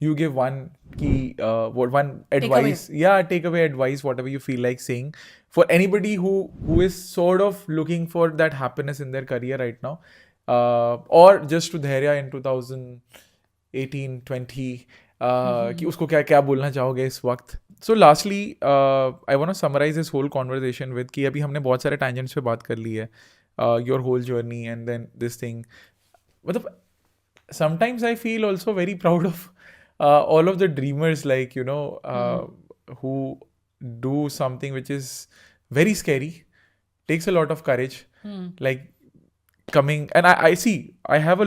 you give one key, one advice, takeaway advice, whatever you feel like saying, for anybody who is sort of looking for that happiness in their career right now, or just to Dhairya in 2018, 20, कि उसको क्या क्या बोलना चाहोगे इस वक्त. So lastly, I want to summarize this whole conversation with कि अभी हमने बहुत सारे tangents पे बात कर ली है, your whole journey and then this thing. मतलब sometimes I feel also very proud of all of the dreamers, like, who do something which is very scary, takes a lot of courage, like coming, and I see, I have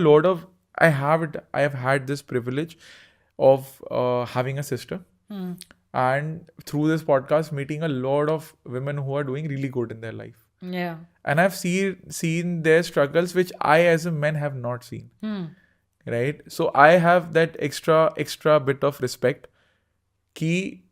had this privilege of having a sister, and through this podcast meeting a lot of women who are doing really good in their life. Yeah. And I've seen their struggles which I as a man have not seen. Right? So I have that extra bit of respect ki,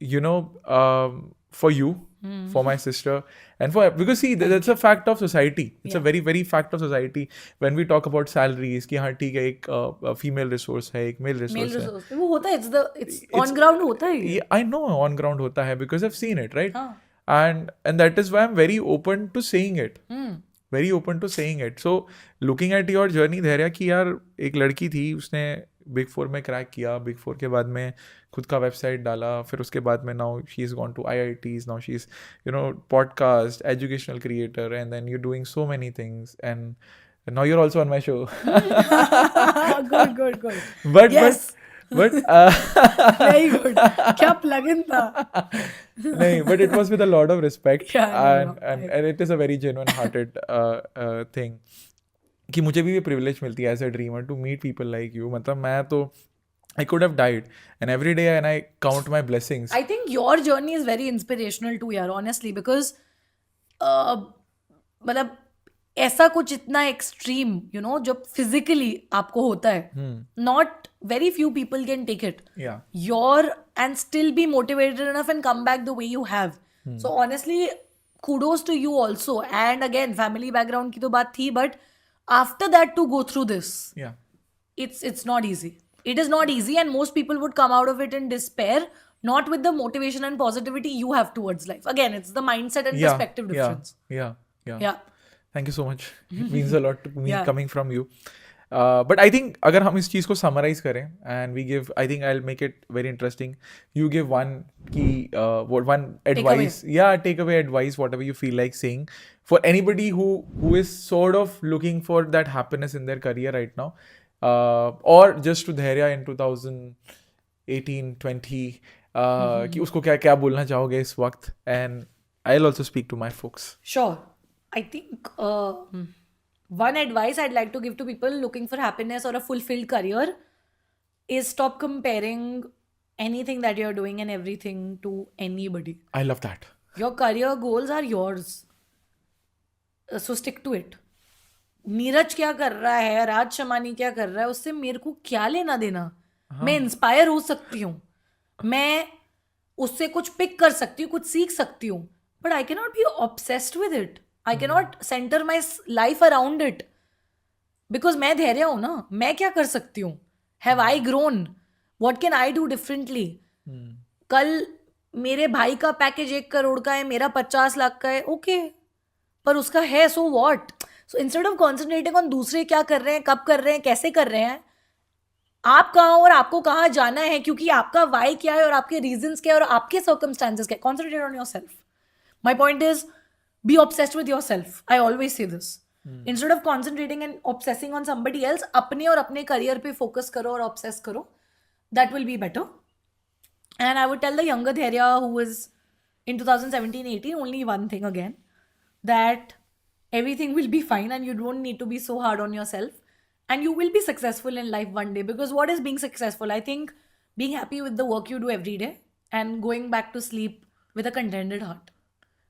for you, for my sister, and because see, that's a fact of society. It's a very very fact of society when we talk about salaries कि हाँ ठीक है, एक female resource है, एक male resource है. वो होता है, it's on ground होता है ये. I know on ground होता है because I've seen it, right? And that is why I'm very open to saying it. Very open to saying it. So looking at your journey, Dhairya, कि यार एक लड़की थी, उसने बिग 4 में क्रैक किया, बिग 4 के बाद में खुद का वेबसाइट डाला, फिर उसके बाद में now she is gone to IITs, now she is podcast, educational creator, and then you doing so many things, and now you're also on my show. Good. But Yes. but Very good. क्या plug-in था? नहीं, but it was with a lot of respect. Yeah, and it is a very genuine hearted thing कि मुझे भी ये privilege मिलती है as a dreamer to meet people like you. मतलब मैं तो I could have died, and every day and I count my blessings. I think your journey is very inspirational too, यार, honestly, because मतलब ऐसा कुछ इतना एक्सट्रीम, जो physically आपको होता है, not very few people can take it. Your and still be motivated enough and come back the way you have. So honestly kudos to you also. And again, family background की तो बात थी, but after that to go through this, it's not easy. It is not easy, and most people would come out of it in despair, not with the motivation and positivity you have towards life. Again, it's the mindset and perspective difference. Yeah. Thank you so much. It means a lot to me coming from you. But I think अगर हम इस चीज़ को summarize करें, and we give, I think I'll make it very interesting. You give one key, one advice, takeaway advice, whatever you feel like saying, for anybody who is sort of looking for that happiness in their career right now, or just to Dhairya in 2018, 20, कि उसको क्या क्या बोलना चाहोगे इस वक्त, and I'll also speak to my folks. Sure. I think one advice I'd like to give to people looking for happiness or a fulfilled career is stop comparing anything that you're doing and everything to anybody. I love that. Your career goals are yours. So stick to it. Neeraj क्या कर रहा है, राज शमानी क्या कर रहा है, उससे मेरे को क्या लेना देना. मैं इंस्पायर हो सकती हूँ, मैं उससे कुछ पिक कर सकती हूँ, कुछ सीख सकती हूँ, but I cannot be obsessed with it. I cannot center my life around it. Because मैं धैर्य हूँ ना, मैं क्या कर सकती हूँ? Have I grown? What can I do differently? कल मेरे भाई का पैकेज 1 करोड़ का है, मेरा 50 लाख का है, ओके, पर उसका है, so what? So instead of concentrating on दूसरे क्या कर रहे हैं, कब कर रहे हैं, कैसे कर रहे हैं, आप कहाँ और आपको कहाँ जाना है, क्योंकि आपका why क्या है और आपके reasons क्या है और आपके circumstances क्या है. Concentrate on yourself. My point is, be obsessed with yourself. I always say this. Instead of concentrating and obsessing on somebody else, अपने और अपने career पे focus करो और obsess करो. That will be better. And I would tell the younger Dhairya who is in 2017-18 only one thing again, that everything will be fine and you don't need to be so hard on yourself, and you will be successful in life one day. Because what is being successful? I think being happy with the work you do every day and going back to sleep with a contented heart,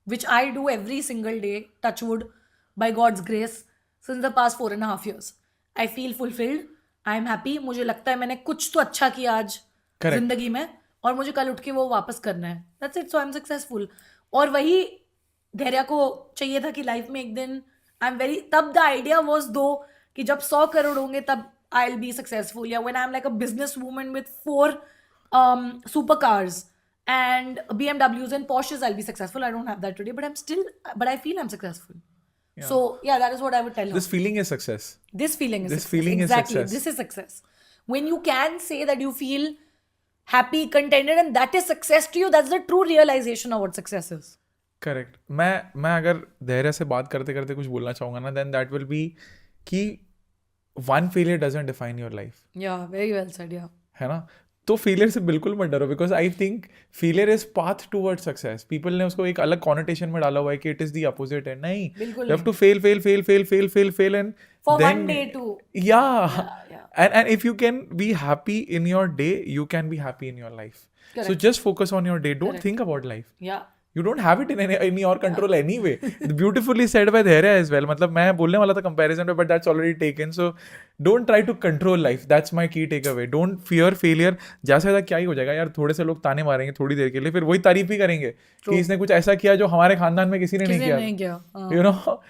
which I do every single day, touch wood, by God's grace, since the past 4.5 years. I feel fulfilled. I am happy. मुझे लगता है मैंने कुछ तो अच्छा किया आज जिंदगी में, और मुझे कल उठ के वो वापस करना है. That's it. So I'm successful. और वही धैर्य को चाहिए था कि लाइफ में एक दिन तब the idea was though कि जब 100 करोड़ होंगे तब I'll be successful. या when I'm like a business woman with 4 supercars and BMWs and Porsches, I'll be successful. I don't have that today, but I feel I'm successful. So yeah, that is what I would tell her. This feeling is success. This feeling is This success. feeling is Exactly. success. This is success. When you can say that you feel happy, contented, and that is success to you, that's the true realization of what success is. Correct. मैं अगर धैर्य से बात करते करते कुछ बोलना चाहूँगा ना, देन दैट विल बी कि one failure doesn't define your life. Yeah, very well said. Yeah. है ना? तो फेलियर से बिल्कुल मत डरो, because I think failure is path toward success. People ने उसको एक अलग कॉनोटेशन में डाला हुआ है कि it is the opposite and. नहीं, बिल्कुल you have to fail and For then one day too. yeah. Yeah. And if you can be happy in your day, you can be happy in your life. So Correct. just focus on your day. Don't Correct. think about life. Yeah. You don't have it in your control anyway. Beautifully said by Dhairya as well. मतलब मैं बोलने वाला था comparison पे, but that's already taken. So don't try to control life. That's my key takeaway. Don't fear failure. ज़्यादा से ज़्यादा क्या ही हो जाएगा यार, थोड़े से लोग ताने मारेंगे थोड़ी देर के लिए, फिर वही तारीफ ही करेंगे कि इसने कुछ ऐसा किया जो हमारे खानदान में किसी ने नहीं किसी किया. ने नहीं किया. हाँ. You know,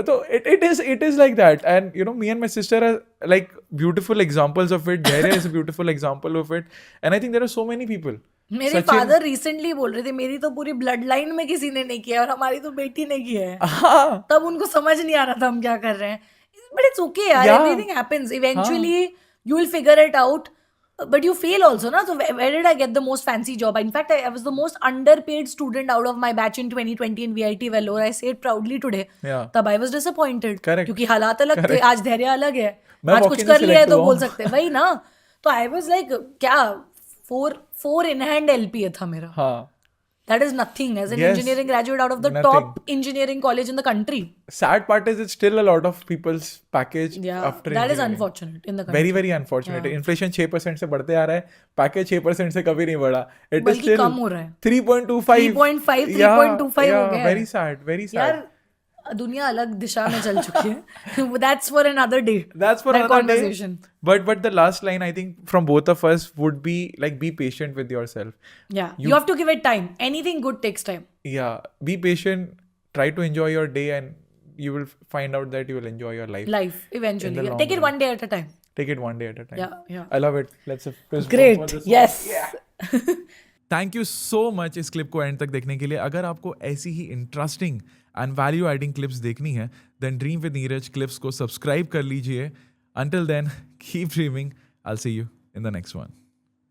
so it is like that. And you know, me and my sister are like beautiful examples of it. Dhairya is a beautiful example of it. And I think there are so many people. मेरे father recently बोल रहे थे मेरी तो पूरी blood line में किसी ने नहीं किया और हमारी तो बेटी ने किया है. हाँ. तब उनको समझ नहीं आ रहा था हम क्या कर रहे हैं. बट इट्स ओके यार, Yeah. Everything happens. Eventually you will figure it out. But you fail also, na? So where did I get the most fancy job? In fact, I was the most underpaid student out of my batch in 2020 in VIT Vellore. I say it proudly today. Yeah. तब I was disappointed. Correct. क्योंकि हालात अलग थे. आज धैर्य अलग है. मैं आज walk कुछ in कर से लिया है select तो हुआ बोल हूँ. सकते हैं. वही ना. तो I was like क्या four in hand LPA था मेरा. हाँ. That is nothing as an Yes. engineering graduate out of the Nothing. top engineering college in the country. Sad part is it's still a lot of people's package Yeah, after that is engineering. unfortunate in the country. Very very unfortunate. Inflation 6% से बढ़ते आ रहा है, package 6% से कभी नहीं बढ़ा. It is बल्कि still कम हो रहा है. 3.25. 3.5, Yeah, 3.25 हो yeah, गया है. very sad, very sad. यार दुनिया अलग दिशा में चल चुकी है. That's for another day. That's for That another conversation. day. But the last line I think from both of us would be like, be patient with yourself. Yeah, you have to give it time. Anything good takes time. Yeah, be patient. Try to enjoy your day, and you will find out that you will enjoy your life. Life eventually. In the Yeah. long Take it run. one day at a time. Take it one day at a time. Yeah, yeah. I love it. Let's press Great. for this Yes. one. Thank you so much इस clip को end तक देखने के लिए. अगर आपको ऐसी ही interesting and value adding clips देखनी है, then dream with Neeraj clips को सब्सक्राइब कर लीजिए. Until then keep dreaming. I will see you in the next one.